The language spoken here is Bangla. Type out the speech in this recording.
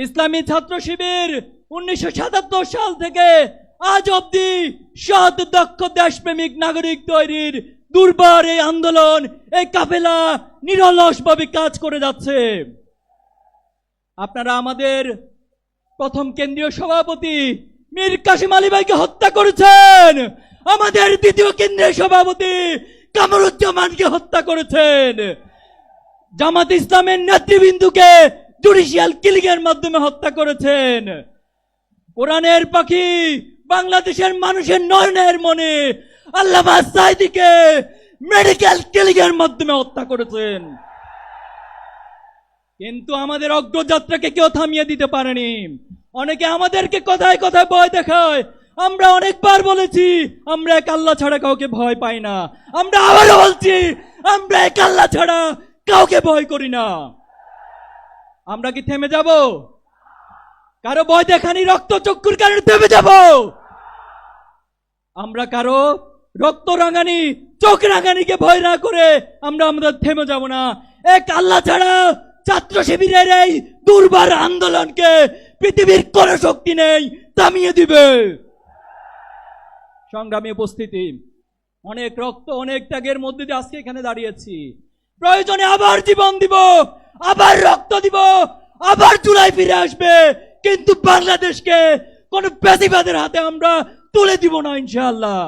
ইসলামী ছাত্র শিবির 1977 সাল থেকে আজ অবধি সৎ দক্ষ দেশপ্রেমিক নাগরিক তৈরির দুর্বার এই আন্দোলন, এই কাফেলা নিরলসভাবে কাজ করে যাচ্ছে। আপনারা আমাদের প্রথম কেন্দ্রীয় সভাপতি মীর কাসেম আলী ভাইকে হত্যা করেছেন, আমাদের দ্বিতীয় কেন্দ্রীয় সভাপতি কামরুজ্জামানকে হত্যা করেছেন, জামাত ইসলামের নেতৃবৃন্দকে জুডিশিয়াল কিলিং এর মাধ্যমে হত্যা করেছেন, কোরআনের পাখি বাংলাদেশের মানুষের নয়নের মনে আল্লামা সাঈদীকে মেডিকেল কিলিং এর মাধ্যমে হত্যা করেছেন। কিন্তু আমাদের অগ্রযাত্রাকে কেউ থামিয়ে দিতে পারেনি। অনেকে আমাদেরকে কথায় কথায় ভয় দেখায়। আমরা অনেকবার বলেছি আমরা এক আল্লাহ ছাড়া কাউকে ভয় পাই না। আমরা আবারও বলছি আমরা এক আল্লাহ ছাড়া কাউকে ভয় করি না। আমরা কি থেমে যাব? কারো ভয় দেখানি রক্ত চক্ষুর কারণে থেমে যাব? আমরা কারো রক্ত রাঙানি চোখ রাঙানিকে ভয় না করে আমরা থেমে যাব না। এক আল্লাহ ছাড়া ছাত্র শিবিরের এই দুর্বার আন্দোলনকে পৃথিবীর কোন শক্তি নেই থামিয়ে দিবে। সংগ্রামী উপস্থিতি, অনেক রক্ত অনেক ত্যাগের মধ্যে দিয়ে আজকে এখানে দাঁড়িয়েছি। প্রয়োজনে আবার জীবন দিব, আবার রক্ত দিব, আবার চুলায় ফিরে আসবে, কিন্তু বাংলাদেশকে কোন প্যাসিবাদের হাতে আমরা তুলে দিব না ইনশাআল্লাহ।